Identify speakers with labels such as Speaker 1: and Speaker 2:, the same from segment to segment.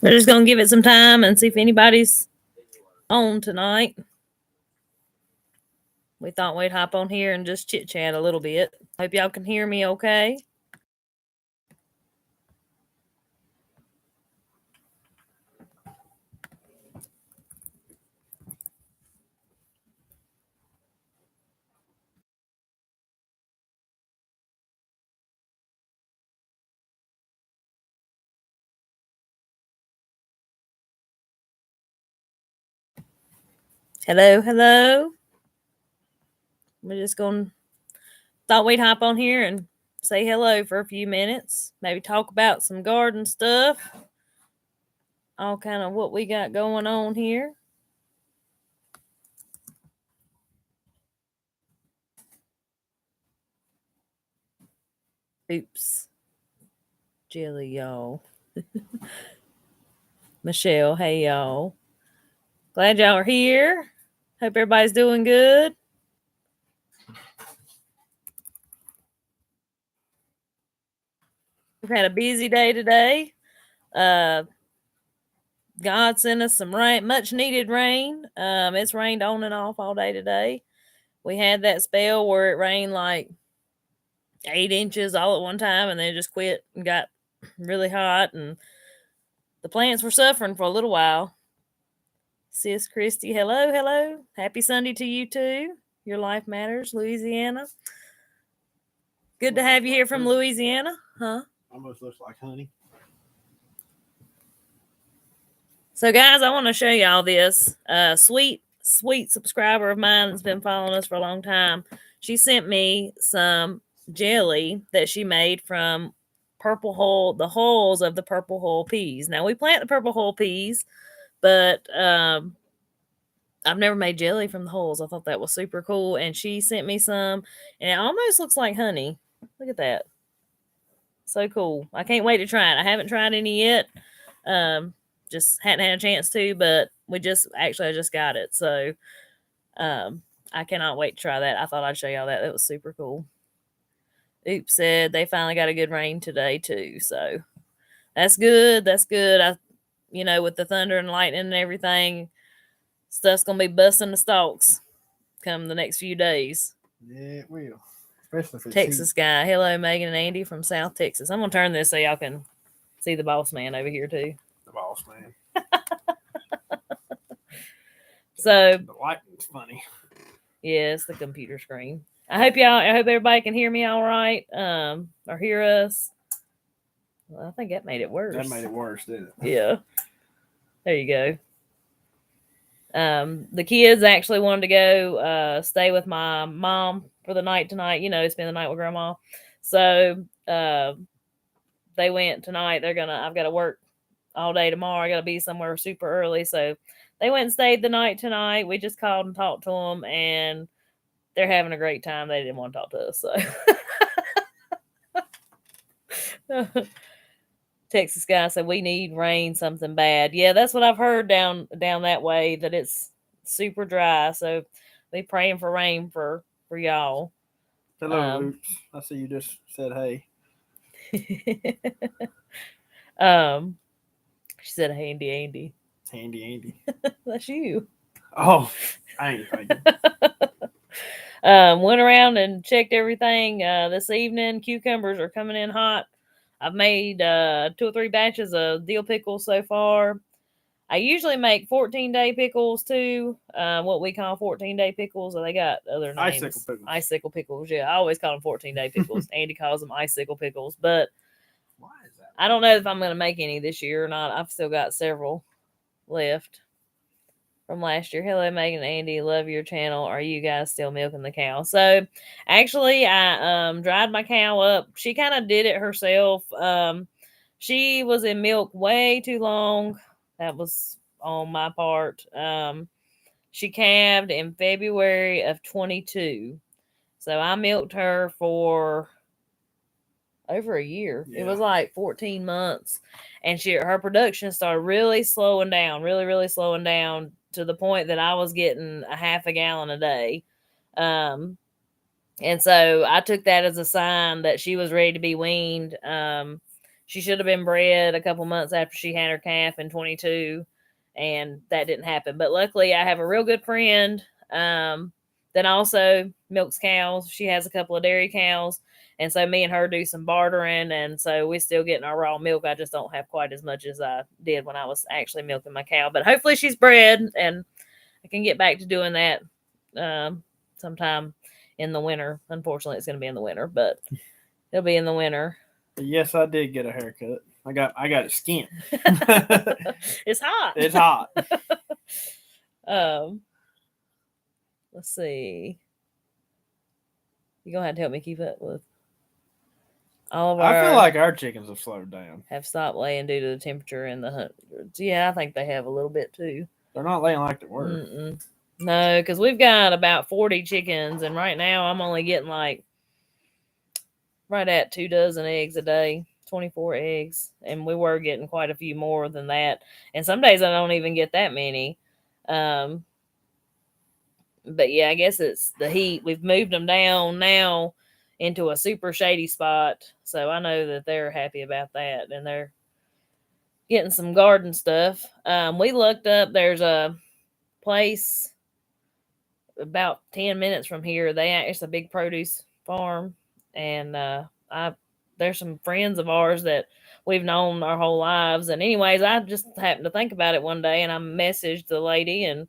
Speaker 1: We're just going to give it some time and see if anybody's on tonight. We thought we'd hop on here and just chit chat a little bit. Hope y'all can hear me okay. Hello, hello. We're just going to thought we'd hop on here and say hello for a few minutes. Maybe talk about some garden stuff. All kind of what we got going on here. Oops. Jelly, y'all. Michelle, hey, y'all. Glad y'all are here. Hope everybody's doing good. We've had a busy day today. God sent us some rain, much needed rain. It's rained on and off all day today. We had that spell where it rained like 8 inches all at one time, and then it just quit and got really hot, and the plants were suffering for a little while. Sis Christy, hello, hello. Happy Sunday to you too. Your life matters, Louisiana. Good to have you here from Louisiana, huh?
Speaker 2: Almost looks like honey.
Speaker 1: So, guys, I want to show y'all this. Sweet subscriber of mine that's been following us for a long time. She sent me some jelly that she made from the hulls of the purple hull peas. Now, we plant the purple hull peas, but I've never made jelly from the hulls. I thought that was super cool. And she sent me some, and it almost looks like honey. Look at that. So cool. I can't wait to try it. I haven't tried any yet. Just hadn't had a chance to, but I just got it. So I cannot wait to try that. I thought I'd show y'all that. That was super cool. Oops said they finally got a good rain today too. So that's good. That's good. With the thunder and lightning and everything, stuff's going to be busting the stalks come the next few days.
Speaker 2: Yeah, it will. Especially if it's
Speaker 1: Texas guy. Hello, Megan and Andy from South Texas. I'm going to turn this so y'all can see the boss man over here too.
Speaker 2: The boss man.
Speaker 1: So
Speaker 2: the lighting's funny.
Speaker 1: Yeah, it's the computer screen. I hope everybody can hear me all right. Or hear us. Well, I think that made it worse.
Speaker 2: That made it worse, didn't it?
Speaker 1: Yeah. There you go. The kids actually wanted to go stay with my mom for the night tonight, spend the night with grandma. So they went tonight. I've got to work all day tomorrow. I got to be somewhere super early. So they went and stayed the night tonight. We just called and talked to them, and they're having a great time. They didn't want to talk to us. So Texas guy said we need rain something bad. Yeah, that's what I've heard down that way, that it's super dry. So be praying for rain for y'all.
Speaker 2: Hello, Oops. I see you just said hey.
Speaker 1: She said Andy.
Speaker 2: Andy.
Speaker 1: That's you.
Speaker 2: Oh, I ain't thinking.
Speaker 1: Went around and checked everything this evening. Cucumbers are coming in hot. I've made 2 or 3 batches of dill pickles so far. I usually make 14-day pickles too. What we call 14-day pickles. They got other names. Icicle pickles. Yeah, I always call them 14-day pickles. Andy calls them icicle pickles. But
Speaker 2: why is that?
Speaker 1: I don't know if I'm going to make any this year or not. I've still got several left from last year. Hello, Megan and Andy. Love your channel. Are you guys still milking the cow? So, actually, I dried my cow up. She kind of did it herself. She was in milk way too long. That was on my part. She calved in February of 22. So, I milked her for over a year. Yeah. It was like 14 months. And her production started really slowing down, really slowing down, to the point that I was getting a half a gallon a day. And so I took that as a sign that she was ready to be weaned. She should have been bred a couple months after she had her calf in 22, and that didn't happen. But luckily, I have a real good friend that also milks cows. She has a couple of dairy cows, and so me and her do some bartering, and so we're still getting our raw milk. I just don't have quite as much as I did when I was actually milking my cow. But hopefully, she's bred, and I can get back to doing that sometime in the winter. Unfortunately, it's going to be in the winter, but it'll be in the winter.
Speaker 2: Yes, I did get a haircut. I got it skinned.
Speaker 1: It's hot.
Speaker 2: It's hot.
Speaker 1: Let's see. You're gonna have to help me keep up with all of our.
Speaker 2: I feel like our chickens have slowed down.
Speaker 1: Have stopped laying due to the temperature in the hundreds. Yeah, I think they have a little bit too.
Speaker 2: They're not laying like they were.
Speaker 1: Mm-mm. No, because we've got about 40 chickens, and right now I'm only getting like right at 2 dozen eggs a day, 24 eggs, and we were getting quite a few more than that. And some days I don't even get that many. But yeah, I guess it's the heat. We've moved them down now into a super shady spot, so I know that they're happy about that, and they're getting some garden stuff. We looked up. There's a place about 10 minutes from here. It's a big produce farm, and there's some friends of ours that we've known our whole lives. And anyways, I just happened to think about it one day, and I messaged the lady, and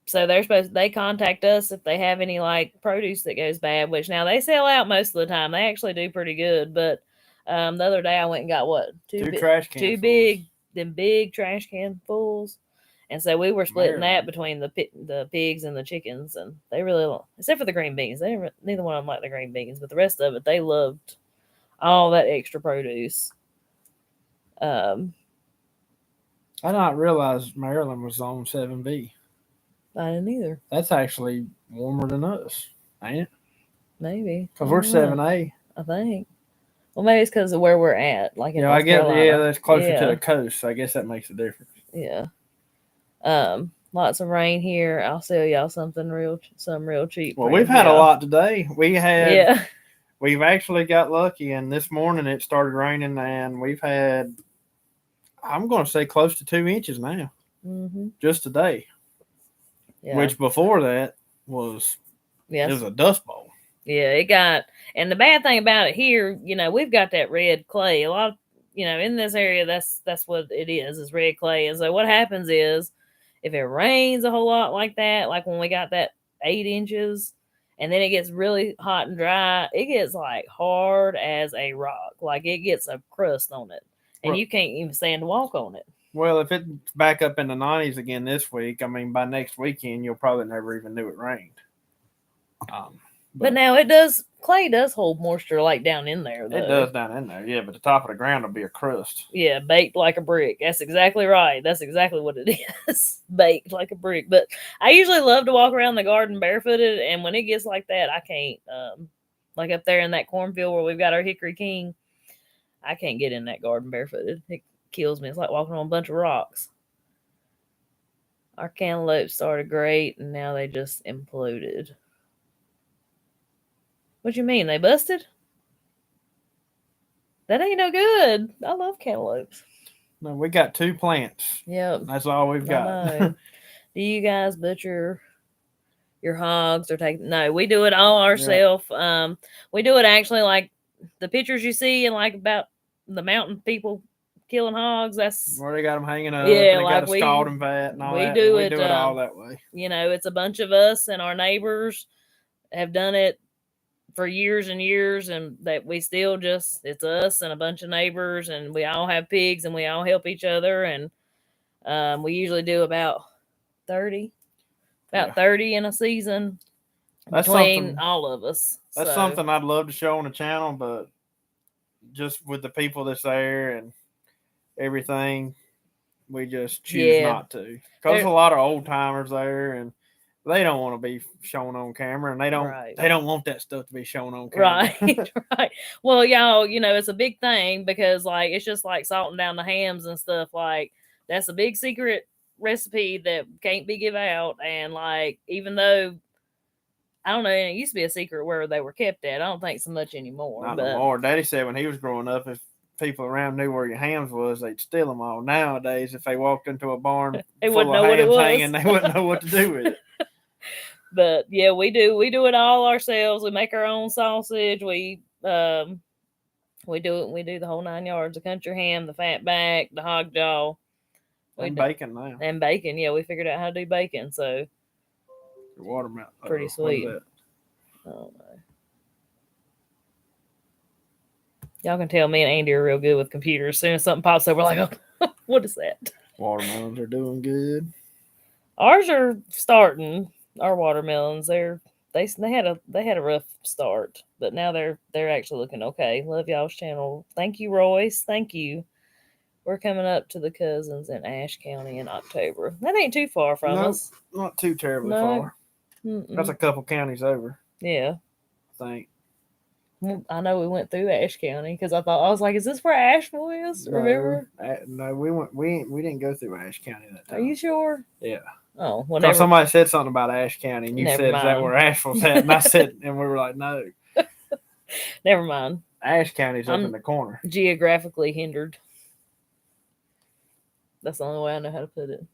Speaker 1: so they contact us if they have any like produce that goes bad, which now they sell out most of the time. They actually do pretty good. But the other day I went and got
Speaker 2: two trash cans,
Speaker 1: two big trash can fulls. And so we were splitting that between the pigs and the chickens, and they really don't, except for the green beans. Neither one of them liked the green beans, but the rest of it, they loved all that extra produce.
Speaker 2: I did not realize Maryland was on 7B.
Speaker 1: I didn't either.
Speaker 2: That's actually warmer than us, ain't it?
Speaker 1: Maybe.
Speaker 2: Because we're 7A.
Speaker 1: I think. Well, maybe it's because of where we're at. Like in North Carolina.
Speaker 2: Yeah, that's closer to the coast. So I guess that makes a difference.
Speaker 1: Yeah. Lots of rain here. I'll sell y'all some real cheap.
Speaker 2: Well, we've had a lot today. We've actually got lucky, and this morning it started raining, and we've had, I'm going to say, close to 2 inches now, just today. Yeah. Which before that was it was a dust bowl.
Speaker 1: Yeah, it got, and the bad thing about it here, we've got that red clay. A lot of, in this area, that's what it is red clay. And so what happens is, if it rains a whole lot like that, like when we got that 8 inches, and then it gets really hot and dry, it gets like hard as a rock. Like it gets a crust on it, and you can't even stand to walk on it.
Speaker 2: Well, if it's back up in the 90s again this week, I mean, by next weekend, you'll probably never even knew it rained.
Speaker 1: But now clay does hold moisture like down in there, though.
Speaker 2: It does down in there, yeah, but the top of the ground will be a crust.
Speaker 1: Yeah, baked like a brick. That's exactly right. That's exactly what it is. Baked like a brick. But I usually love to walk around the garden barefooted, and when it gets like that, I can't. Like up there in that cornfield where we've got our Hickory King, I can't get in that garden barefooted. It kills me. It's like walking on a bunch of rocks. Our cantaloupe started great, and now they just imploded. What you mean? They busted? That ain't no good. I love cantaloupes.
Speaker 2: No, we got 2 plants.
Speaker 1: Yep.
Speaker 2: That's all we've got.
Speaker 1: Do you guys butcher your hogs or take? No, we do it all ourselves. Yep. We do it actually like the pictures you see and like about the mountain people killing hogs. That's
Speaker 2: where they got them hanging up. Yeah, like got a scalding vat and all that. We do it all that way.
Speaker 1: It's a bunch of us and our neighbors have done it for years and years, and that we still it's us and a bunch of neighbors, and we all have pigs and we all help each other, and we usually do about 30 in a season. That's between all of us.
Speaker 2: That's something I'd love to show on the channel, but just with the people that's there and everything, we just choose not to, because there's a lot of old timers there, and they don't want to be shown on camera, and they don't want that stuff to be shown on camera.
Speaker 1: Right. Well, y'all, it's a big thing because like it's just like salting down the hams and stuff. Like that's a big secret recipe that can't be give out, and like even though I don't know. It used to be a secret where they were kept at. I don't think so much anymore.
Speaker 2: Not no more. Daddy said when he was growing up, if people around knew where your hams was, they'd steal them all. Nowadays, if they walked into a barn
Speaker 1: they
Speaker 2: full of hams hanging, they wouldn't know what to do with it.
Speaker 1: But yeah, we do it all ourselves. We make our own sausage. We do the whole 9 yards: the country ham, the fat back, the hog jaw,
Speaker 2: and bacon now.
Speaker 1: And bacon, yeah, we figured out how to do bacon. So
Speaker 2: the watermelon,
Speaker 1: pretty sweet. Oh no. Y'all can tell me and Andy are real good with computers. As soon as something pops up, we're like, oh, what is that?
Speaker 2: Watermelons are doing good.
Speaker 1: Ours are starting. Our watermelons, they had a rough start, but now they're actually looking okay. Love y'all's channel. Thank you, Royce. Thank you. We're coming up to the cousins in Ashe County in October. That ain't too far from us.
Speaker 2: Not too terribly far. That's a couple counties over.
Speaker 1: Yeah.
Speaker 2: I think.
Speaker 1: I know we went through Ashe County because I was like, is this where Asheville is? Remember?
Speaker 2: No, we didn't go through Ashe County that time.
Speaker 1: Are you sure?
Speaker 2: Yeah.
Speaker 1: Oh, whatever.
Speaker 2: Somebody said something about Ashe County, and you said, "Is that where Asheville's at?" And I said, and we were like, "No."
Speaker 1: Never mind.
Speaker 2: Ashe County's up in the corner.
Speaker 1: Geographically hindered. That's the only way I know how to put it.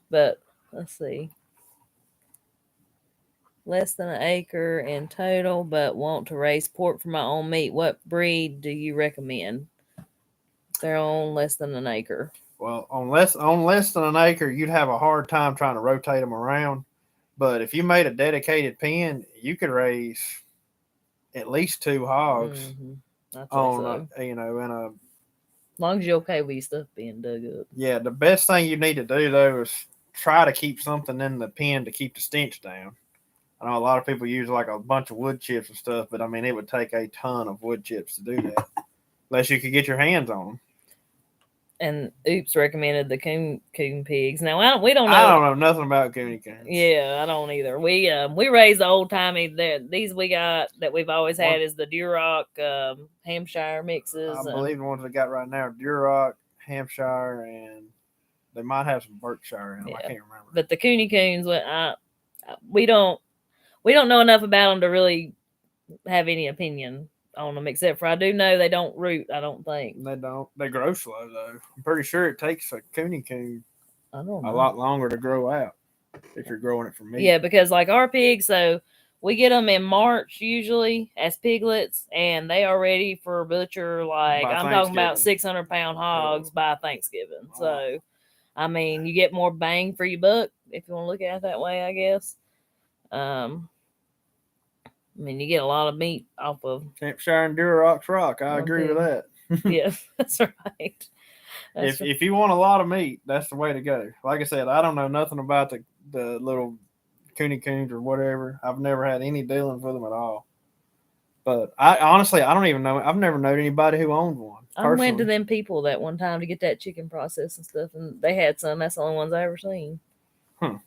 Speaker 1: But let's see. Less than an acre in total, but want to raise pork for my own meat. What breed do you recommend? They're on less than an acre.
Speaker 2: Well, on less than an acre, you'd have a hard time trying to rotate them around. But if you made a dedicated pen, you could raise at least 2 hogs on, in a.
Speaker 1: As long as you're okay with your stuff being dug up.
Speaker 2: Yeah, the best thing you need to do though is try to keep something in the pen to keep the stench down. I know a lot of people use like a bunch of wood chips and stuff, but I mean it would take a ton of wood chips to do that, unless you could get your hands on them.
Speaker 1: And Oops recommended the coon pigs. Now we don't know.
Speaker 2: I don't know nothing about coon coons.
Speaker 1: Yeah, I don't either. We raised the old timey. These we got that we've always had is the Duroc Hampshire mixes.
Speaker 2: I believe the ones we got right now are Duroc, Hampshire, and they might have some Berkshire in them. I can't remember.
Speaker 1: But the coons, we don't know enough about them to really have any opinion on them, except for I do know they don't root. I don't think
Speaker 2: they don't. They grow slow though. I'm pretty sure it takes a coon
Speaker 1: a
Speaker 2: lot longer to grow out if you're growing it for meat.
Speaker 1: Yeah, because like our pigs, so we get them in March usually as piglets, and they are ready for butcher. Like I'm talking about 600-pound hogs by Thanksgiving. Oh. So, I mean, you get more bang for your buck if you want to look at it that way, I guess. I mean, you get a lot of meat off of
Speaker 2: Hampshire and Duroc's rock. I agree with that.
Speaker 1: Yeah, that's right.
Speaker 2: If you want a lot of meat, that's the way to go. Like I said, I don't know nothing about the little coons or whatever. I've never had any dealings with them at all. But I don't even know. I've never known anybody who owned one.
Speaker 1: I went to them people that one time to get that chicken process and stuff, and they had some. That's the only ones I ever seen.
Speaker 2: I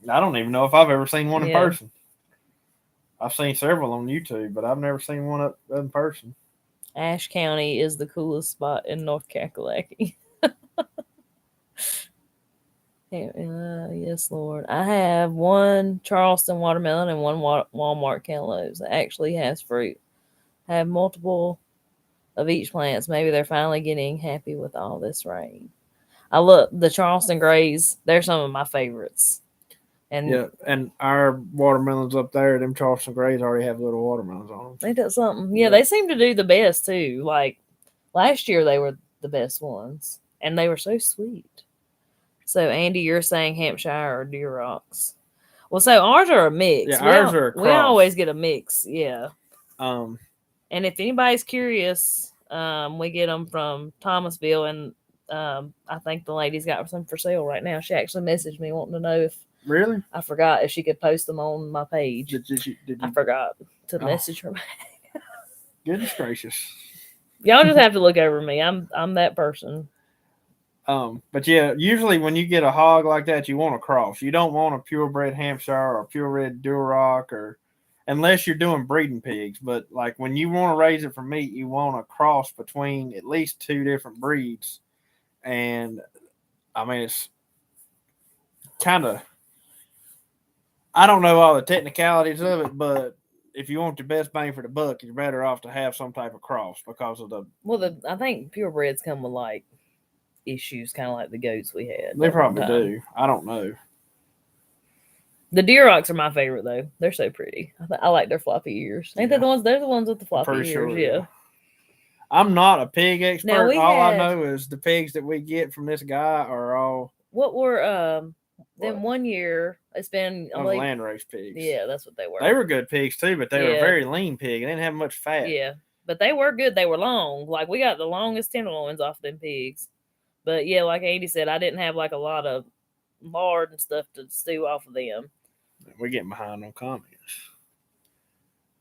Speaker 2: don't even know if I've ever seen one in person. I've seen several on YouTube, but I've never seen one up in person.
Speaker 1: Ashe County is the coolest spot in North Kakalaki. Yes, Lord. I have one Charleston watermelon and one Walmart Cantaloupe that actually has fruit. I have multiple of each plants. Maybe they're finally getting happy with all this rain. I look the Charleston Grays. They're some of my favorites.
Speaker 2: And our watermelons up there, them Charleston Grays already have little watermelons on them.
Speaker 1: They did something. Yeah, they seem to do the best too. Like last year, they were the best ones, and they were so sweet. So, Andy, you're saying Hampshire or Durocs. Well, so ours are a mix.
Speaker 2: Yeah, ours are a cross.
Speaker 1: We always get a mix. Yeah.
Speaker 2: And
Speaker 1: if anybody's curious, we get them from Thomasville, and I think the lady's got some for sale right now. She actually messaged me wanting to know if.
Speaker 2: Really?
Speaker 1: I forgot if she could post them on my page.
Speaker 2: Did you?
Speaker 1: I forgot to message her back.
Speaker 2: Goodness gracious.
Speaker 1: Y'all just have to look over me. I'm that person.
Speaker 2: But yeah, usually when you get a hog like that, you want a cross. You don't want a purebred Hampshire or purebred Duroc, or unless you're doing breeding pigs. But like when you want to raise it for meat, you want a cross between at least 2 different breeds. And I mean, it's kind of I don't know all the technicalities of it, but if you want the best bang for the buck, you're better off to have some type of cross because of the.
Speaker 1: Well, I think purebreds come with like issues, kind of like the goats we had.
Speaker 2: They probably do. I don't know.
Speaker 1: The Durocs are my favorite though. They're so pretty. I like their floppy ears. Ain't they the ones? They're the ones with the floppy ears. Sure, yeah.
Speaker 2: I'm not a pig expert. I know is the pigs that we get from this guy are all.
Speaker 1: What were then 1 year? It's been
Speaker 2: landrace pigs.
Speaker 1: Yeah, that's what they were.
Speaker 2: They were good pigs too, but they were very lean pig. They didn't have much fat.
Speaker 1: Yeah, but they were good. They were long. Like we got the longest tenderloins off them pigs. But yeah, like Andy said, I didn't have like a lot of lard and stuff to stew off of them.
Speaker 2: We're getting behind on comments.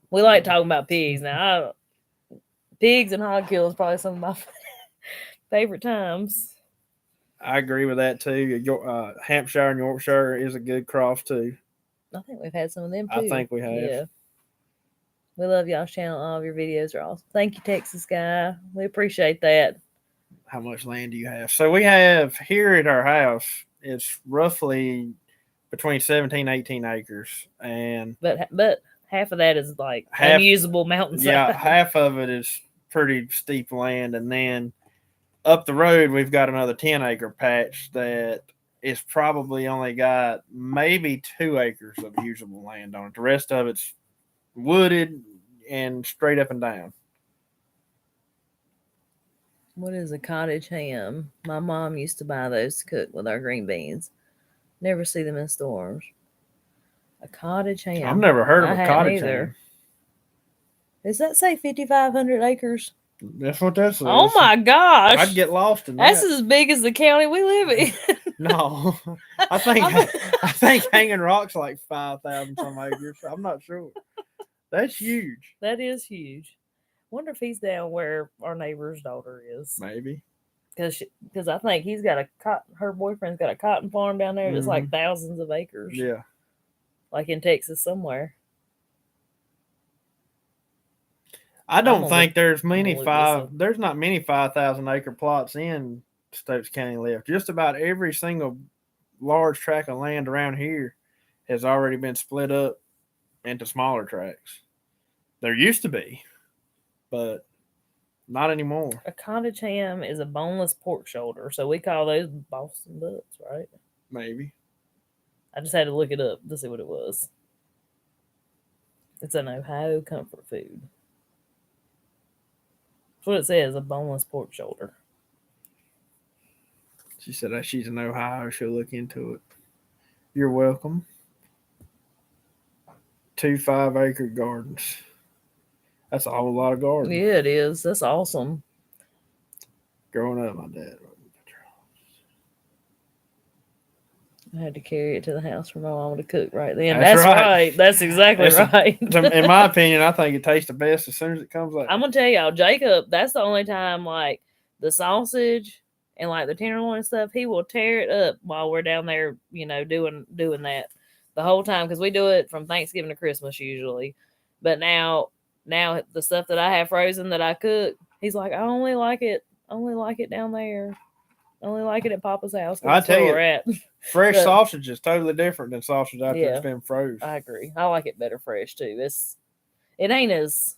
Speaker 1: We like talking about pigs now. Pigs and hog kill is probably some of my favorite times.
Speaker 2: I agree with that too. Hampshire and Yorkshire is a good cross too.
Speaker 1: I think we've had some of them too.
Speaker 2: I think we have.
Speaker 1: Yeah. We love y'all's channel. All of your videos are awesome. Thank you, Texas guy. We appreciate that.
Speaker 2: How much land do you have? So we have here at our house, it's roughly between 17 18 acres.
Speaker 1: But half of that is like unusable mountainside.
Speaker 2: Yeah, half of it is pretty steep land. And then up the road, we've got another 10-acre patch that is probably only got maybe 2 acres of usable land on it. The rest of it's wooded and straight up and down.
Speaker 1: What is a cottage ham? My mom used to buy those to cook with our green beans. Never see them in stores. A cottage ham.
Speaker 2: I've never heard of a cottage ham.
Speaker 1: Does that say 5,500 acres?
Speaker 2: That's what that says.
Speaker 1: Oh my gosh!
Speaker 2: I'd get lost in that.
Speaker 1: That's as big as the county we live in.
Speaker 2: No, I think Hanging Rock's like 5,000 some acres. I'm not sure. That's huge.
Speaker 1: That is huge. Wonder if he's down where our neighbor's daughter is.
Speaker 2: Maybe.
Speaker 1: Because I think he's got her boyfriend's got a cotton farm down there that's like thousands of acres.
Speaker 2: Yeah.
Speaker 1: Like in Texas somewhere.
Speaker 2: I don't think there's not many 5,000 acre plots in Stokes County left. Just about every single large tract of land around here has already been split up into smaller tracts. There used to be, but not anymore.
Speaker 1: A cottage ham is a boneless pork shoulder, so we call those Boston butts, right?
Speaker 2: Maybe.
Speaker 1: I just had to look it up to see what it was. It's an Ohio comfort food. That's what it says, a boneless pork shoulder.
Speaker 2: She said that she's in Ohio. She'll look into it. You're welcome. 2 5-acre gardens. That's a whole lot of gardens.
Speaker 1: Yeah, it is. That's awesome.
Speaker 2: Growing up, my dad.
Speaker 1: I had to carry it to the house for my mom to cook right then. That's right. That's exactly right.
Speaker 2: In my opinion, I think it tastes the best as soon as it comes out.
Speaker 1: I'm going to tell y'all, Jacob, that's the only time, like, the sausage and, like, the tenderloin and stuff, he will tear it up while we're down there, you know, doing that the whole time. Because we do it from Thanksgiving to Christmas usually. But now the stuff that I have frozen that I cook, he's like, I only like it down there. I only like it at Papa's house.
Speaker 2: I tell you, fresh sausage is totally different than sausage after it's been frozen.
Speaker 1: I agree. I like it better fresh too. It ain't as,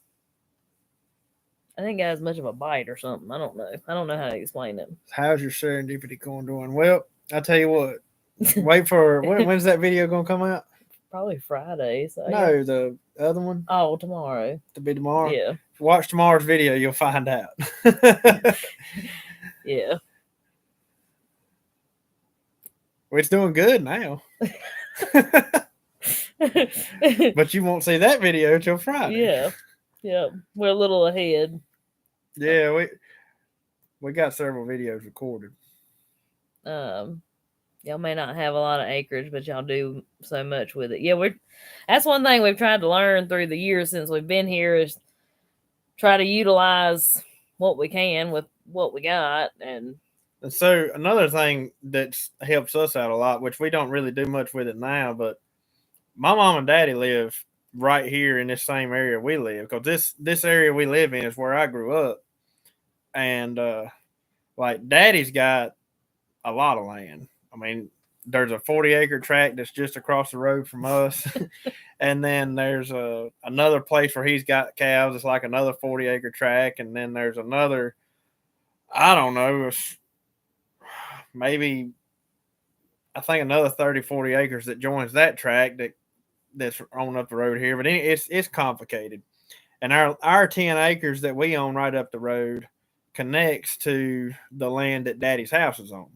Speaker 1: I think it has much of a bite or something. I don't know. I don't know how to explain it.
Speaker 2: How's your serendipity corn doing? Well, I tell you what. Wait for when's that video gonna come out?
Speaker 1: Probably Friday. So
Speaker 2: no, the other one.
Speaker 1: Oh, tomorrow.
Speaker 2: To be tomorrow.
Speaker 1: Yeah.
Speaker 2: If you watch tomorrow's video, you'll find out.
Speaker 1: Yeah.
Speaker 2: It's doing good now. But you won't see that video till Friday.
Speaker 1: Yeah. Yeah. We're a little ahead.
Speaker 2: Yeah, we got several videos recorded.
Speaker 1: Y'all may not have a lot of acreage, but y'all do so much with it. Yeah, that's one thing we've tried to learn through the years since we've been here is try to utilize what we can with what we got. And
Speaker 2: so another thing that helps us out a lot, which we don't really do much with it now, but my mom and daddy live right here in this same area we live, because this area we live in is where I grew up. And like daddy's got a lot of land. I mean, there's a 40-acre tract that's just across the road from us. And then there's another place where he's got cows. It's like another 40-acre tract. And then there's another, I don't know, maybe I think another 30, 40 acres that joins that tract that's on up the road here. But it's complicated. And our 10 acres that we own right up the road connects to the land that Daddy's house is on.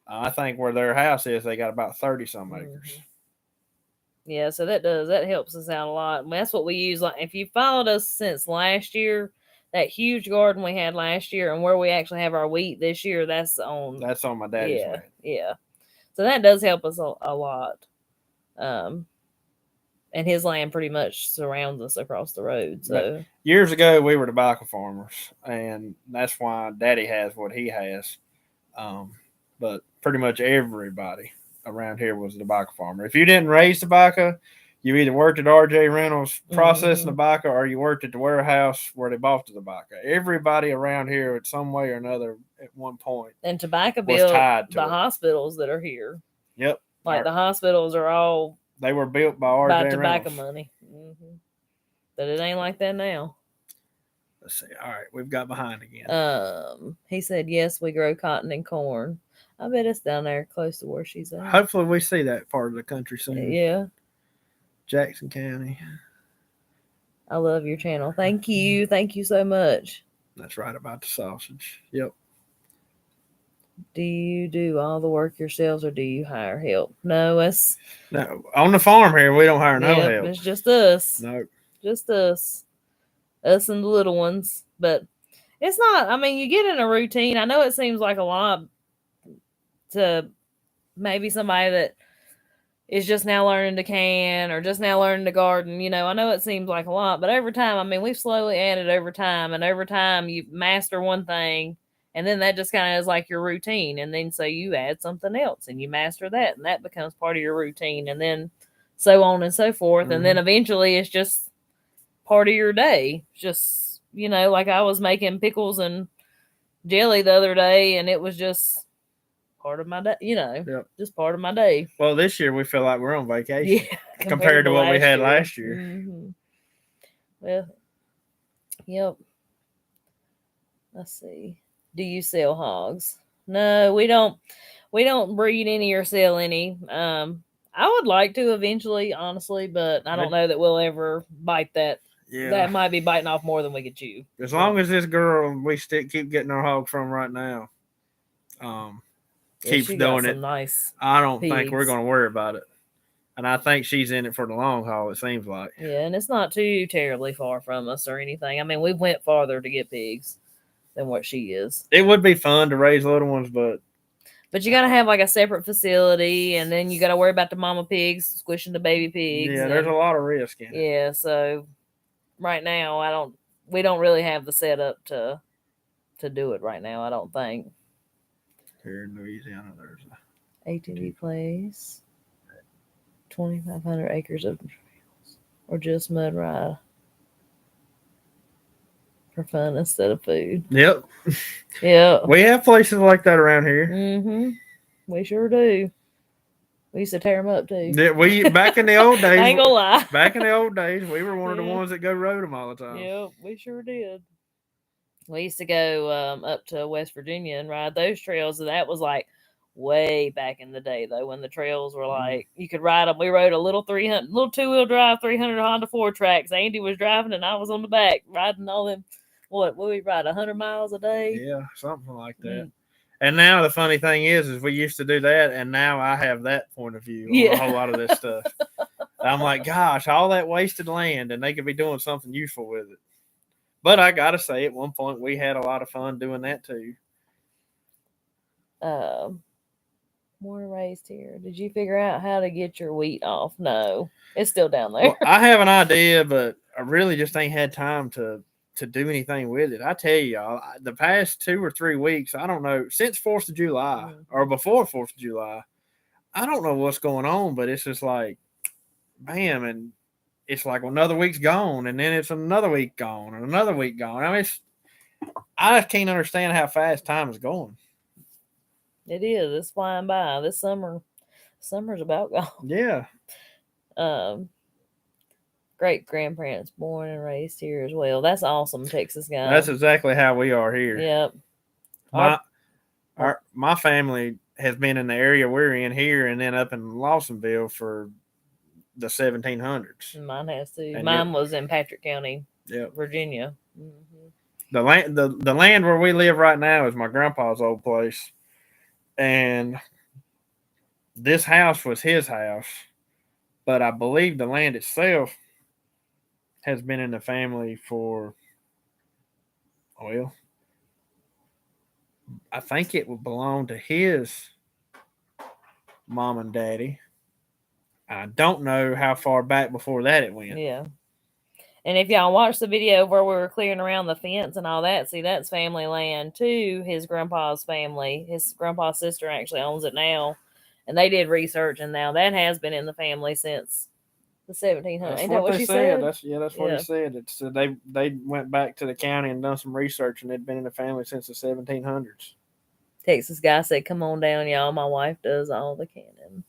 Speaker 2: I think where their house is, they got about 30 some acres.
Speaker 1: Yeah, so that helps us out a lot. And that's what we use. Like, if you followed us since last year, that huge garden we had last year, and where we actually have our wheat this year, that's on
Speaker 2: my daddy's land.
Speaker 1: Yeah. So that does help us a lot. And his land pretty much surrounds us across the road. So
Speaker 2: but years ago, we were tobacco farmers, and that's why Daddy has what he has. But pretty much everybody around here was a tobacco farmer. If you didn't raise tobacco, you either worked at RJ Reynolds processing tobacco, or you worked at the warehouse where they bought the tobacco. Everybody around here, at some way or another, at one point,
Speaker 1: and tobacco built the hospitals that are here.
Speaker 2: Yep,
Speaker 1: like the hospitals are all
Speaker 2: they were built by RJ
Speaker 1: tobacco
Speaker 2: Reynolds.
Speaker 1: money. But it ain't like that now.
Speaker 2: Let's see. All right, we've got behind again.
Speaker 1: He said, yes, we grow cotton and corn. I bet it's down there close to where she's at.
Speaker 2: Hopefully we see that part of the country soon.
Speaker 1: Yeah.
Speaker 2: Jackson County.
Speaker 1: I love your channel. Thank you. Thank you so much.
Speaker 2: That's right about the sausage. Yep.
Speaker 1: Do you do all the work yourselves or do you hire help? No,
Speaker 2: on the farm here, we don't hire no help.
Speaker 1: It's just us.
Speaker 2: No.
Speaker 1: Just us. Us and the little ones. But it's not, I mean, you get in a routine. I know it seems like a lot to maybe somebody that is just now learning to can or just now learning to garden. You know, I know it seems like a lot, but over time, I mean, we've slowly added over time, and over time you master one thing, and then that just kind of is like your routine. And then so you add something else and you master that, and that becomes part of your routine, and then so on and so forth. And then eventually it's just part of your day. Just, you know, like I was making pickles and jelly the other day, and it was just part of my day, you know, just part of my day.
Speaker 2: Well, this year we feel like we're on vacation compared to what we had last year.
Speaker 1: Well, yep. Let's see. Do you sell hogs? No, we don't. We don't breed any or sell any. I would like to eventually, honestly, but I don't know that we'll ever bite that. Yeah. That might be biting off more than we could chew.
Speaker 2: As long as this girl we keep getting our hogs from right now, keeps doing it.
Speaker 1: Nice
Speaker 2: I don't think we're going to worry about it. And I think she's in it for the long haul, it seems like.
Speaker 1: Yeah, and it's not too terribly far from us or anything. I mean, we went farther to get pigs than what she is.
Speaker 2: It would be fun to raise little ones, but
Speaker 1: you got to have like a separate facility, and then you got to worry about the mama pigs squishing the baby pigs.
Speaker 2: Yeah, there's a lot of risk in it.
Speaker 1: Yeah, so right now we don't really have the setup to do it right now, I don't think.
Speaker 2: Here in Louisiana, there's
Speaker 1: a ATV place, 2,500 acres of trails, or just mud ride for fun instead of food.
Speaker 2: Yep.
Speaker 1: Yeah.
Speaker 2: We have places like that around here.
Speaker 1: We sure do. We used to tear them up too.
Speaker 2: Yeah, back in the old days.
Speaker 1: I ain't gonna lie.
Speaker 2: Back in the old days, we were one of the ones that go rode them all the time.
Speaker 1: Yep, we sure did. We used to go up to West Virginia and ride those trails. And that was like way back in the day, though, when the trails were like, you could ride them. We rode a little 2-wheel drive, 300 Honda 4 tracks. Andy was driving and I was on the back riding all them. What we ride 100 miles a day?
Speaker 2: Yeah, something like that. And now the funny thing is we used to do that, and now I have that point of view on a whole lot of this stuff. I'm like, gosh, all that wasted land, and they could be doing something useful with it. But I got to say, at one point, we had a lot of fun doing that, too.
Speaker 1: More raised here. Did you figure out how to get your wheat off? No, it's still down there.
Speaker 2: Well, I have an idea, but I really just ain't had time to do anything with it. I tell y'all, the past 2 or 3 weeks, I don't know, since 4th of July or before 4th of July, I don't know what's going on, but it's just like, bam, and it's like another week's gone, and then it's another week gone, and another week gone. I mean, I just can't understand how fast time is going.
Speaker 1: It is. It's flying by. This summer, Summer's about gone.
Speaker 2: Yeah.
Speaker 1: Great grandparents born and raised here as well. That's awesome, Texas guy.
Speaker 2: That's exactly how we are here.
Speaker 1: Yep.
Speaker 2: My family has been in the area we're in here and then up in Lawsonville for the 1700s.
Speaker 1: Mine has too. Mine was in Patrick County, Virginia. Mm-hmm.
Speaker 2: The land where we live right now is my grandpa's old place, and this house was his house, but I believe the land itself has been in the family for, well, I think it would belong to his mom and daddy. I don't know how far back before that it went.
Speaker 1: Yeah. And if y'all watch the video where we were clearing around the fence and all that, see, that's family land too. His grandpa's family. His grandpa's sister actually owns it now. And they did research, and now that has been in the family since the 1700s. Ain't that what she said?
Speaker 2: That's what he said. It's they went back to the county and done some research, and they'd been in the family since the 1700s.
Speaker 1: Texas guy said, "Come on down, y'all. My wife does all the canning."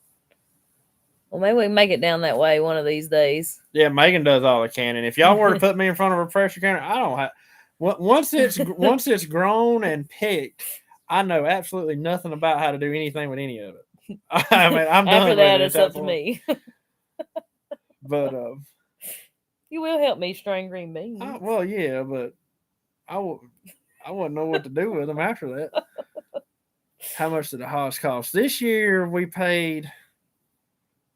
Speaker 1: Well, maybe we can make it down that way one of these days.
Speaker 2: Yeah, Megan does all the canning. If y'all were to put me in front of a pressure canner, I don't have. Once it's grown and picked, I know absolutely nothing about how to do anything with any of it. I mean, I'm done.
Speaker 1: After that, it's up to me.
Speaker 2: But
Speaker 1: you will help me strain green beans.
Speaker 2: Well, yeah, but I wouldn't know what to do with them after that. How much did the hogs cost this year? We paid.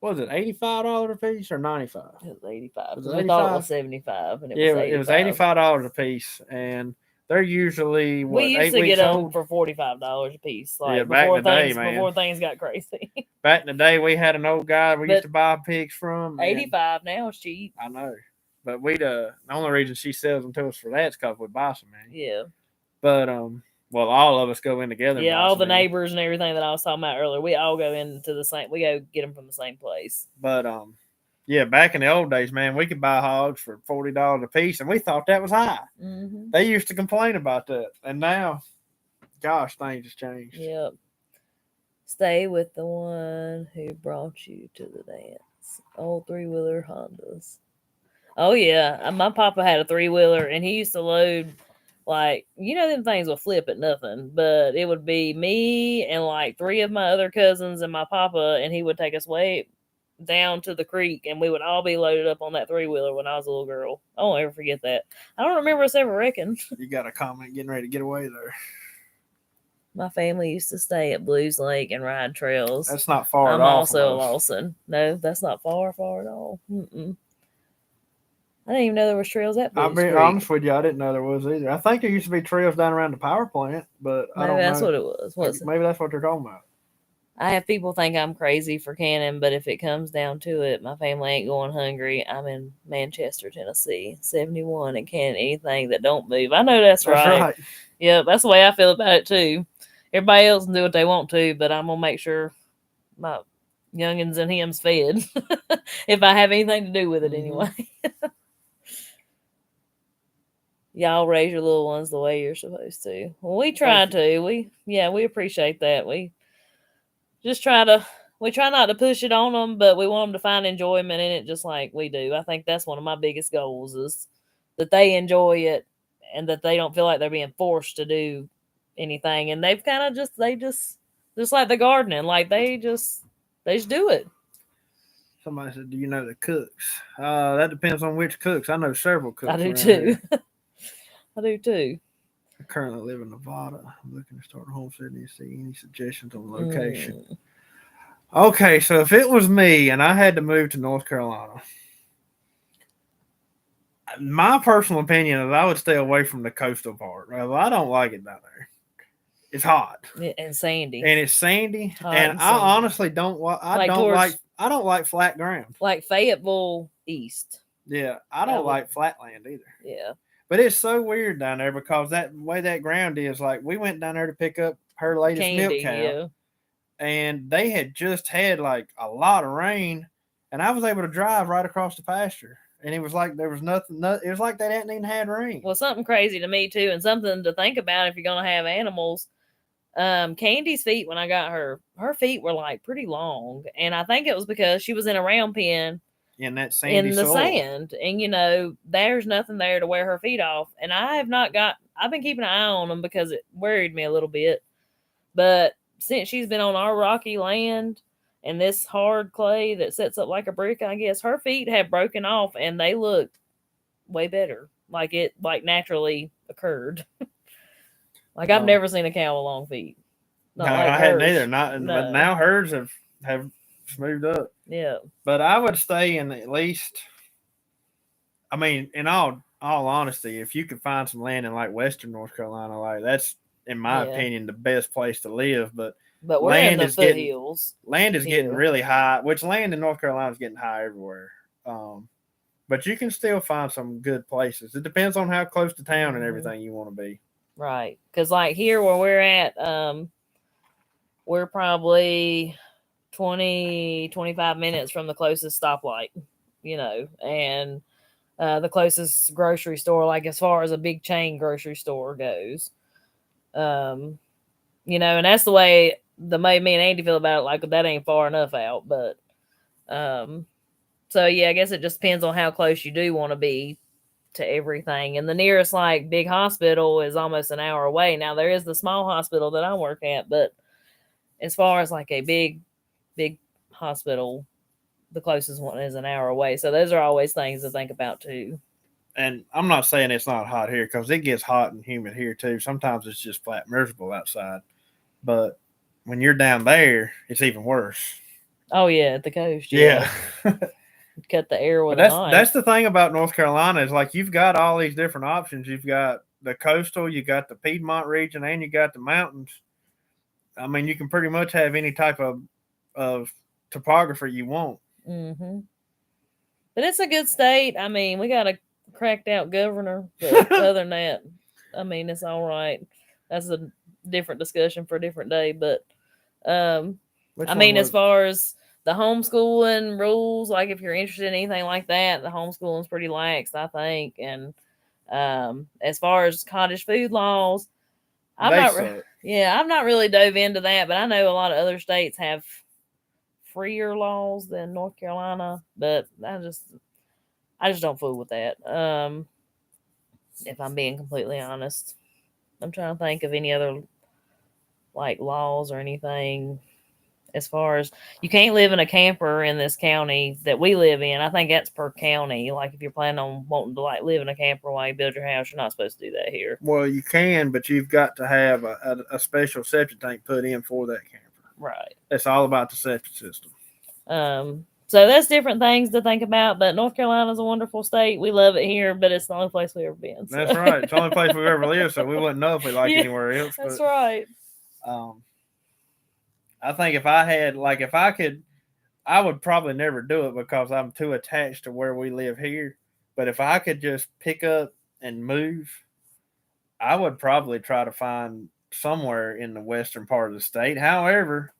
Speaker 2: What was it, $85 a piece or $95?
Speaker 1: It was $85.
Speaker 2: Was it
Speaker 1: we thought it was $75, and
Speaker 2: it was $85 a piece, and they're usually
Speaker 1: we used to get them for $45 a piece. Like before things got crazy.
Speaker 2: Back in the day, we had an old guy we used to buy pigs from.
Speaker 1: $85 now is cheap.
Speaker 2: I know, but the only reason she sells them to us for that is because we buy so many.
Speaker 1: Yeah,
Speaker 2: but well, all of us go in together.
Speaker 1: Yeah, all the neighbors and everything that I was talking about earlier, we all go into the same. We go get them from the same place.
Speaker 2: But yeah, back in the old days, man, we could buy hogs for $40 a piece, and we thought that was high.
Speaker 1: Mm-hmm.
Speaker 2: They used to complain about that, and now, gosh, things have changed.
Speaker 1: Yep. Stay with the one who brought you to the dance. Old 3-wheeler Hondas. Oh yeah, my papa had a 3-wheeler, and he used to load. Like, them things will flip at nothing, but it would be me and like 3 of my other cousins and my papa, and he would take us way down to the creek, and we would all be loaded up on that 3-wheeler when I was a little girl. I won't ever forget that. I don't remember us ever wrecking.
Speaker 2: You got a comment getting ready to get away there.
Speaker 1: My family used to stay at Blues Lake and ride trails.
Speaker 2: That's not far
Speaker 1: at
Speaker 2: all.
Speaker 1: I'm also a Lawson. No, that's not far at all. Mm-mm. I didn't even know there was trails at Blues
Speaker 2: I'll be honest with you, I didn't know there was either. I think there used to be trails down around the power plant, but I don't know.
Speaker 1: Maybe that's what it was.
Speaker 2: Maybe that's what they're talking about.
Speaker 1: I have people think I'm crazy for canning, but if it comes down to it, my family ain't going hungry. I'm in Manchester, Tennessee, 71, and canning anything that don't move. I know that's right. Yeah, that's the way I feel about it too. Everybody else can do what they want to, but I'm gonna make sure my youngins and him's fed if I have anything to do with it anyway. Y'all raise your little ones the way you're supposed to. Well, we try to. We appreciate that. We try not to push it on them, but we want them to find enjoyment in it just like we do. I think that's one of my biggest goals is that they enjoy it and that they don't feel like they're being forced to do anything. And they've kind of they just like the gardening, like they just do it.
Speaker 2: Somebody said, "Do you know the cooks?" That depends on which cooks. I know several cooks.
Speaker 1: I do too. I do too.
Speaker 2: I currently live in Nevada. I'm looking to start a homestead. Do you see any suggestions on location? Okay, so if it was me and I had to move to North Carolina, my personal opinion is I would stay away from the coastal part. Well, I don't like it down there. It's hot
Speaker 1: and sandy,
Speaker 2: and it's sandy, and I honestly don't. I don't like flat ground.
Speaker 1: Like Fayetteville East.
Speaker 2: Yeah, I don't like flat land either.
Speaker 1: Yeah.
Speaker 2: But it's so weird down there because that way that ground is, like, we went down there to pick up her latest milk cow, and they had just had like a lot of rain, and I was able to drive right across the pasture, and it was like there was nothing. It was like they hadn't even had rain.
Speaker 1: Well, something crazy to me too, and something to think about if you're gonna have animals. Candy's feet, when I got her feet were like pretty long, and I think it was because she was in a round pen
Speaker 2: in that sandy soil.
Speaker 1: Sand, and there's nothing there to wear her feet off. And I've been keeping an eye on them because it worried me a little bit, but since she's been on our rocky land and this hard clay that sets up like a brick, I guess her feet have broken off and they look way better, like it naturally occurred. Like I've never seen a cow with long feet.
Speaker 2: No, like I hadn't either. But now hers have smoothed up.
Speaker 1: Yeah.
Speaker 2: But I would stay in at least, I mean, in all honesty, if you could find some land in like Western North Carolina, like that's, in my opinion, the best place to live. But
Speaker 1: we're in the foothills.
Speaker 2: Land is getting really high, which land in North Carolina is getting high everywhere. But you can still find some good places. It depends on how close to town and everything you want to be.
Speaker 1: Right. Because like here where we're at, we're probably 20-25 minutes from the closest stoplight, and the closest grocery store, like as far as a big chain grocery store goes. And that's the way me and Andy feel about it. Like that ain't far enough out, but so yeah, I guess it just depends on how close you do want to be to everything. And the nearest like big hospital is almost an hour away. Now there is the small hospital that I work at, but as far as like a big hospital, the closest one is an hour away. So those are always things to think about too.
Speaker 2: And I'm not saying it's not hot here, because it gets hot and humid here too. Sometimes it's just flat miserable outside. But when you're down there, it's even worse.
Speaker 1: Oh yeah, at the coast.
Speaker 2: Yeah.
Speaker 1: Cut the air with a knife.
Speaker 2: That's the thing about North Carolina, is like you've got all these different options. You've got the coastal, you got the Piedmont region, and you got the mountains. I mean, you can pretty much have any type of topography you want.
Speaker 1: Mm-hmm. But it's a good state. I mean, we got a cracked out governor, but other than that, I mean, it's all right. That's a different discussion for a different day. But I mean, as far as the homeschooling rules, like if you're interested in anything like that, the homeschooling's pretty lax, I think. And as far as cottage food laws, I'm not really dove into that, but I know a lot of other states have freer laws than North Carolina, but I just don't fool with that. If I'm being completely honest, I'm trying to think of any other like laws or anything. As far as you can't live in a camper in this county that we live in, I think that's per county. Like if you're planning on wanting to like live in a camper while you build your house, you're not supposed to do that here.
Speaker 2: Well, you can, but you've got to have a special septic tank put in for that camper.
Speaker 1: Right.
Speaker 2: It's all about the septic system.
Speaker 1: So that's different things to think about. But North Carolina's a wonderful state. We love it here, but it's the only place we've ever been. So.
Speaker 2: That's right. It's the only place we've ever lived, so we wouldn't know if we like anywhere else.
Speaker 1: That's right.
Speaker 2: I think if I could, I would probably never do it because I'm too attached to where we live here. But if I could just pick up and move, I would probably try to find somewhere in the western part of the state. However,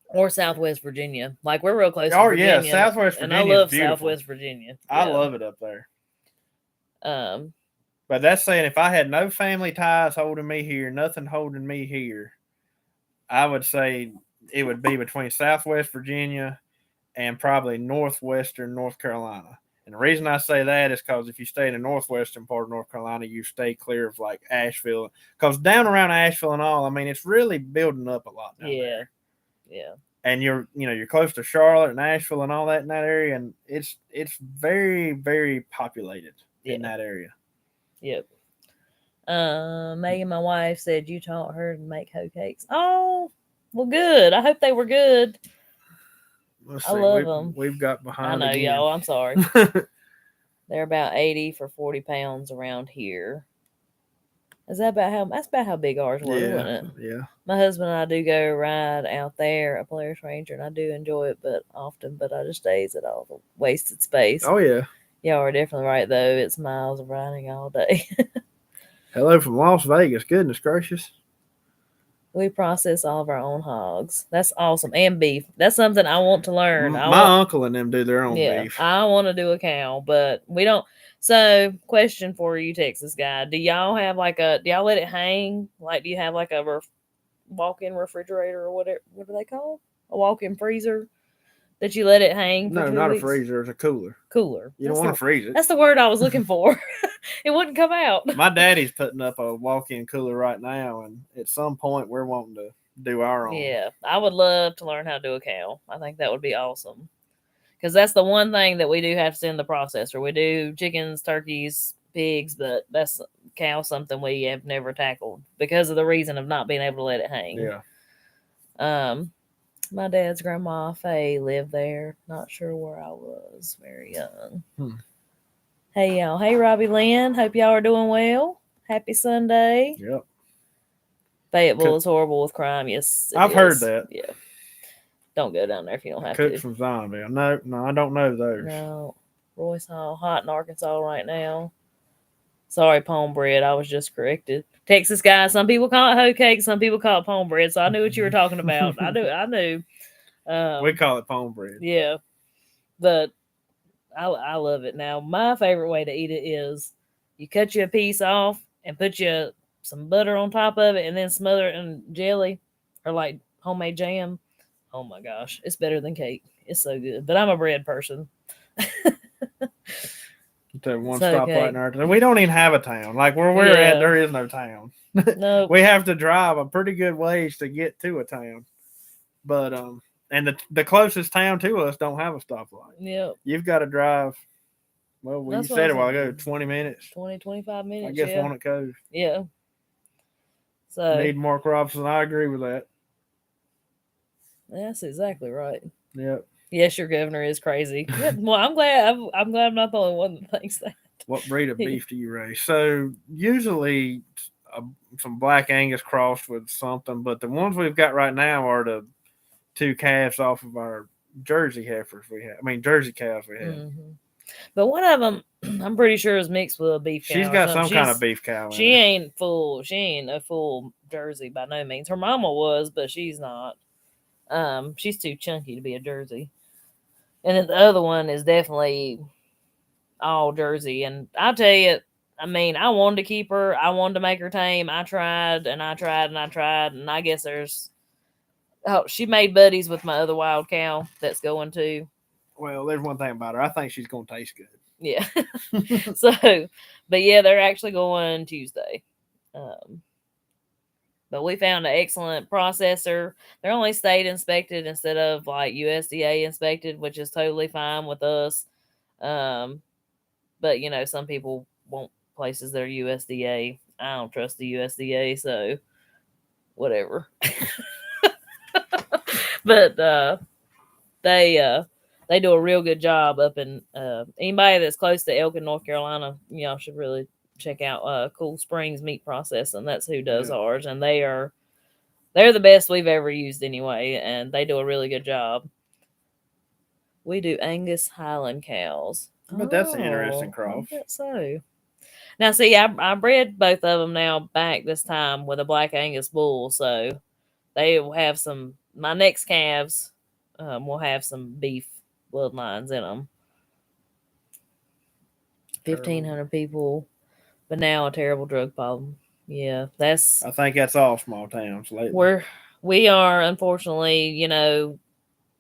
Speaker 1: or Southwest Virginia. Like we're real close to Virginia.
Speaker 2: Oh yeah, Southwest Virginia.
Speaker 1: And I love Southwest Virginia.
Speaker 2: I love it up there.
Speaker 1: But
Speaker 2: that's saying if I had no family ties holding me here, nothing holding me here, I would say it would be between Southwest Virginia and probably northwestern North Carolina. And the reason I say that is because if you stay in the northwestern part of North Carolina, you stay clear of like Asheville. Because down around Asheville and all, I mean, it's really building up a lot down there.
Speaker 1: Yeah.
Speaker 2: And you're close to Charlotte and Asheville and all that in that area, and it's very, very populated in that area.
Speaker 1: Yep. Megan, my wife, said you taught her to make hoe cakes. Oh, well, good. I hope they were good. I love them.
Speaker 2: We've got behind.
Speaker 1: I know,
Speaker 2: again.
Speaker 1: y'all. I'm sorry. They're about 80 for 40 pounds around here. That's about how big ours were, wasn't it?
Speaker 2: Yeah.
Speaker 1: My husband and I do go ride out there, a Polaris Ranger, and I do enjoy it, but I just daze at all the wasted space.
Speaker 2: Oh yeah.
Speaker 1: Y'all are definitely right though. It's miles of riding all day.
Speaker 2: Hello from Las Vegas. Goodness gracious.
Speaker 1: We process all of our own hogs. That's awesome. And beef. That's something I want to learn.
Speaker 2: My uncle and them do their own beef.
Speaker 1: I want to do a cow, but we don't. So, question for you, Texas guy. Do y'all have do y'all let it hang? Like, do you have like a walk-in refrigerator or whatever. What do they call? A walk-in freezer that you let it hang for 2
Speaker 2: not
Speaker 1: weeks?
Speaker 2: A freezer. It's a cooler.
Speaker 1: Cooler.
Speaker 2: You don't want to freeze it.
Speaker 1: That's the word I was looking for. It wouldn't come out.
Speaker 2: My daddy's putting up a walk-in cooler right now, and at some point we're wanting to do our own.
Speaker 1: Yeah, I would love to learn how to do a cow. I think that would be awesome. Because that's the one thing that we do have to send the processor. We do chickens, turkeys, pigs, but that's cow something we have never tackled because of the reason of not being able to let it hang.
Speaker 2: Yeah.
Speaker 1: My dad's grandma Faye lived there. Not sure where I was. Very young. Hey y'all. Hey Robbie Lynn. Hope y'all are doing well. Happy Sunday.
Speaker 2: Yep.
Speaker 1: Fayetteville is horrible with crime. Yes,
Speaker 2: I've heard that.
Speaker 1: Yeah. Don't go down there if you don't have
Speaker 2: Cooks
Speaker 1: to.
Speaker 2: from Zonville. No, I don't know those.
Speaker 1: No. Royce Hall, hot in Arkansas right now. Sorry, pone bread. I was just corrected. Texas guys, some people call it hoe cake, some people call it pone bread. So I knew what you were talking about. I knew.
Speaker 2: We call it pone bread.
Speaker 1: Yeah. But I love it. Now, my favorite way to eat it is you cut you a piece off and put you some butter on top of it and then smother it in jelly or like homemade jam. Oh my gosh, it's better than cake. It's so good. But I'm a bread person.
Speaker 2: One stoplight in Arkansas. We don't even have a town. Like where we're at, there is no town.
Speaker 1: No,
Speaker 2: we have to drive a pretty good ways to get to a town. But and the closest town to us don't have a stoplight.
Speaker 1: Yep.
Speaker 2: You've got to drive. Well, you said it a while ago, 20 minutes.
Speaker 1: 25 minutes.
Speaker 2: I guess one at Cove.
Speaker 1: Yeah. So
Speaker 2: need more crops, and I agree with that.
Speaker 1: That's exactly right.
Speaker 2: Yep.
Speaker 1: Yes, your governor is crazy. Well, I'm glad I'm not the only one that thinks that.
Speaker 2: What breed of beef do you raise? So usually some Black Angus crossed with something, but the ones we've got right now are the 2 calves off of our Jersey heifers Jersey cows we have.
Speaker 1: Mm-hmm. But one of them, I'm pretty sure, is mixed with a beef cow.
Speaker 2: She's got some kind of beef cow.
Speaker 1: She ain't a full Jersey by no means. Her mama was, but she's not. She's too chunky to be a Jersey. And then the other one is definitely all Jersey. And I'll tell you, I wanted to keep her. I wanted to make her tame. I tried. And I guess she made buddies with my other wild cow that's going to.
Speaker 2: Well, there's one thing about her. I think she's going to taste good.
Speaker 1: Yeah. But yeah, they're actually going Tuesday. But we found an excellent processor. They're only state inspected instead of like USDA inspected, which is totally fine with us. But some people want places that are USDA. I don't trust the USDA, so whatever. But they do a real good job up in anybody that's close to Elkin, North Carolina. Y'all should really check out Cool Springs Meat Processing. That's who does ours, and they're the best we've ever used anyway, and they do a really good job. We do Angus Highland cows.
Speaker 2: But that's an interesting cross.
Speaker 1: I bet so. Now, see, I bred both of them now back this time with a Black Angus bull, so they will have some. My next calves will have some beef bloodlines in them. 1,500 people, but now a terrible drug problem. Yeah, I
Speaker 2: think that's all small towns lately.
Speaker 1: We are, unfortunately,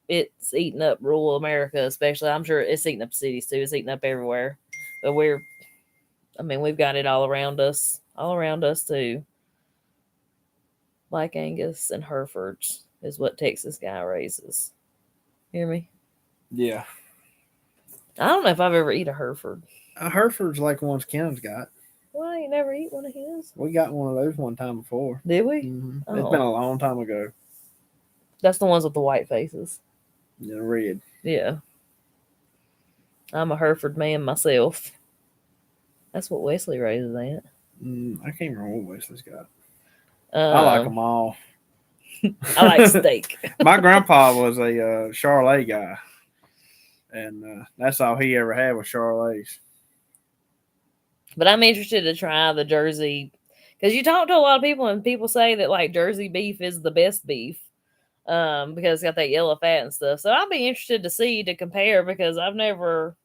Speaker 1: it's eating up rural America, especially. I'm sure it's eating up cities too. It's eating up everywhere. But we've got it all around us too. Black Angus and Herefords is what Texas guy raises. Hear me?
Speaker 2: Yeah.
Speaker 1: I don't know if I've ever eaten a Hereford.
Speaker 2: A Hereford's like ones Ken's got.
Speaker 1: Well, you never eat one of his?
Speaker 2: We got one of those one time before.
Speaker 1: Did we?
Speaker 2: Mm-hmm. Oh. It's been a long time ago.
Speaker 1: That's the ones with the white faces.
Speaker 2: Yeah, red.
Speaker 1: Yeah. I'm a Hereford man myself. That's what Wesley raises, ain't it?
Speaker 2: I can't remember what Wesley's got. I like them all.
Speaker 1: I like steak.
Speaker 2: My grandpa was a Charolais guy, and that's all he ever had was Charolais.
Speaker 1: But I'm interested to try the Jersey, because you talk to a lot of people, and people say that like Jersey beef is the best beef, because it's got that yellow fat and stuff. So I'll be interested to compare, because I've never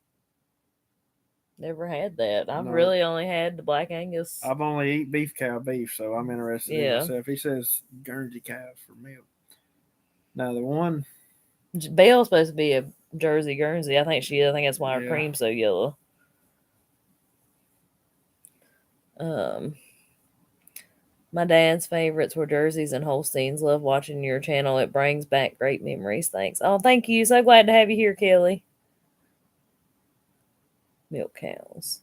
Speaker 1: Never had that. I've
Speaker 2: No.
Speaker 1: really only had the Black Angus.
Speaker 2: I've only eat beef cow beef, so I'm interested in myself. He says Guernsey cows for milk. Now the one
Speaker 1: Belle's supposed to be a Jersey Guernsey. I think she is. I think that's why her cream's so yellow. My dad's favorites were Jerseys and Holsteins. Love watching your channel. It brings back great memories. Thanks. Oh, thank you. So glad to have you here, Kelly. Milk cows.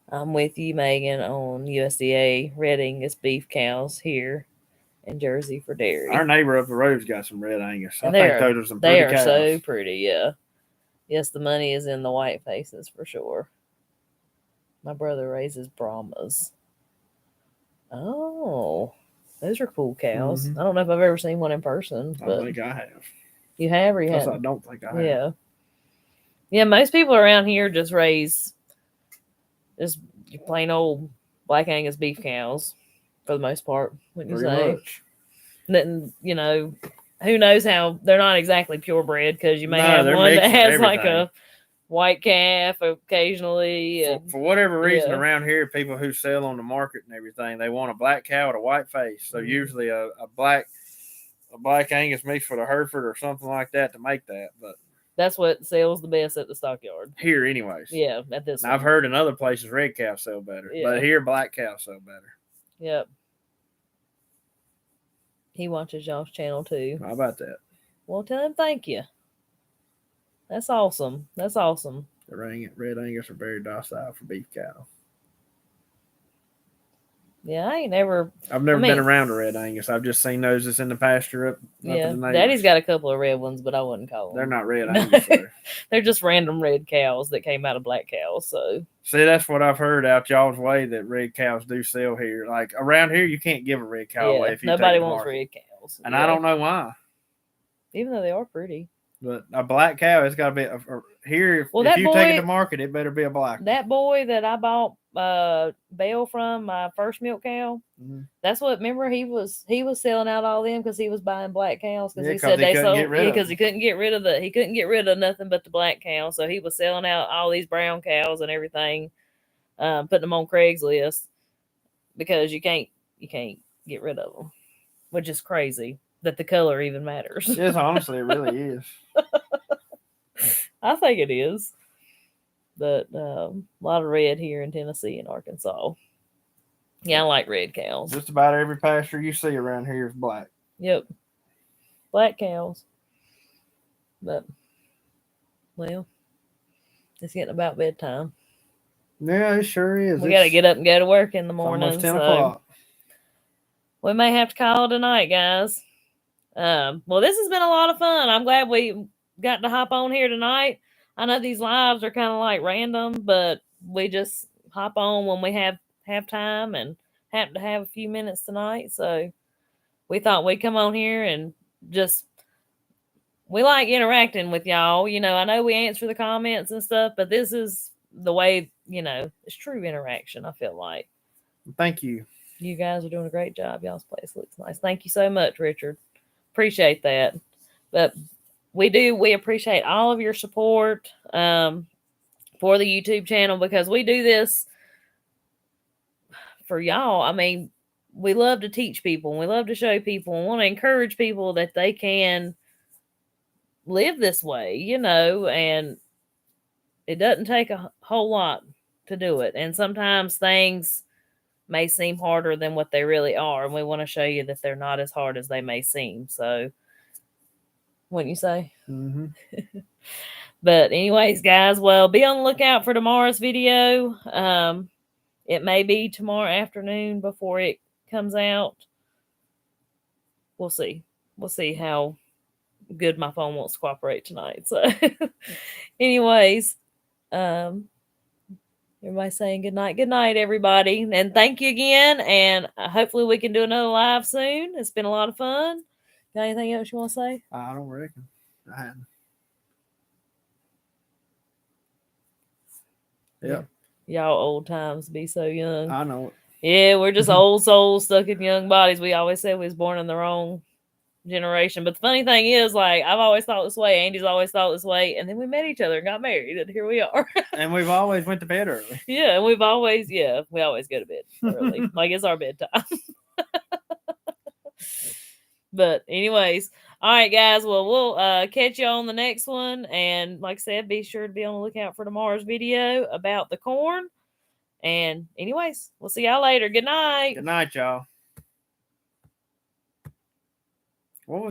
Speaker 1: I'm with you, Megan, on USDA Red Angus beef cows here in Jersey for dairy.
Speaker 2: Our neighbor up the road's got some Red Angus. I think those are some pretty cows.
Speaker 1: They are so pretty, yeah. Yes, the money is in the white faces for sure. My brother raises Brahmas. Oh, those are cool cows. I don't know if I've ever seen one in person. But
Speaker 2: I think I have.
Speaker 1: You have or you haven't?
Speaker 2: I don't think I have.
Speaker 1: Yeah, most people around here just raise just plain old Black Angus beef cows for the most part, wouldn't you say?
Speaker 2: Much.
Speaker 1: Then, you know, who knows how they're not exactly purebred because you may have one that has like a white calf occasionally.
Speaker 2: For whatever reason, around here, people who sell on the market and everything, they want a black cow with a white face. So usually a black Angus mixed with a Hereford or something like that to make that. But
Speaker 1: that's what sells the best at the stockyard.
Speaker 2: Here, anyways.
Speaker 1: Yeah, at this one.
Speaker 2: I've heard in other places red cows sell better, but here black cows sell better.
Speaker 1: Yep. He watches y'all's channel too.
Speaker 2: How about that?
Speaker 1: Well, tell him thank you. That's awesome. That's awesome.
Speaker 2: The Red Angus are very docile for beef cattle.
Speaker 1: Yeah, I've never
Speaker 2: been around a Red Angus. I've just seen those that's in the pasture up in the
Speaker 1: Daddy's got a couple of red ones, but I wouldn't call them.
Speaker 2: They're not Red Angus.
Speaker 1: They're just random red cows that came out of black cows. So
Speaker 2: see, that's what I've heard out y'all's way that red cows do sell here. Like around here, you can't give a red cow away if you
Speaker 1: nobody
Speaker 2: take
Speaker 1: wants red cows,
Speaker 2: and I don't know why.
Speaker 1: Even though they are pretty.
Speaker 2: But a black cow, it's got to be here. If you take it to market, it better be a black one.
Speaker 1: That boy that I bought Belle from, my first milk cow, that's what. Remember, he was selling out all them because he was buying black cows because he said they sold because he couldn't get rid of nothing but the black cow, so he was selling out all these brown cows and everything, putting them on Craigslist because you can't get rid of them, which is crazy that the color even matters.
Speaker 2: Yes, honestly, it really is.
Speaker 1: I think it is. But a lot of red here in Tennessee and Arkansas. Yeah, I like red cows.
Speaker 2: Just about every pasture you see around here is black.
Speaker 1: Yep. Black cows. But, well, it's getting about bedtime.
Speaker 2: Yeah, it sure is.
Speaker 1: We got to get up and go to work in the morning.
Speaker 2: Almost 10 o'clock.
Speaker 1: We may have to call it tonight, guys. Well, this has been a lot of fun. I'm glad we got to hop on here tonight. I know these lives are kind of like random, but we just hop on when we have time and happen to have a few minutes tonight. So we thought we'd come on here and we like interacting with y'all. You know, I know we answer the comments and stuff, but this is the way, it's true interaction, I feel like.
Speaker 2: Thank you.
Speaker 1: You guys are doing a great job. Y'all's place looks nice. Thank you so much, Richard. Appreciate that. But we appreciate all of your support for the YouTube channel because we do this for y'all. I mean, we love to teach people and we love to show people and want to encourage people that they can live this way, and it doesn't take a whole lot to do it. And sometimes things may seem harder than what they really are. And we want to show you that they're not as hard as they may seem. So, wouldn't you say?
Speaker 2: Mm-hmm.
Speaker 1: But anyways, guys, well, be on the lookout for tomorrow's video. It may be tomorrow afternoon before it comes out. We'll see. We'll see how good my phone wants to cooperate tonight. So, anyways, everybody saying good night. Good night, everybody. And thank you again. And hopefully we can do another live soon. It's been a lot of fun. Got anything else you want to say?
Speaker 2: I don't reckon. I hadn't. Yep.
Speaker 1: Y'all old times be so young.
Speaker 2: I know it.
Speaker 1: Yeah, we're just old souls stuck in young bodies. We always said we was born in the wrong generation. But the funny thing is, like, I've always thought this way. Andy's always thought this way. And then we met each other and got married. And here we are.
Speaker 2: And we've always went to bed early.
Speaker 1: Yeah. And we always go to bed early. Like, it's our bedtime. But anyways, all right, guys. Well, we'll catch you on the next one. And like I said, be sure to be on the lookout for tomorrow's video about the corn. And anyways, we'll see y'all later. Good night.
Speaker 2: Good night, y'all.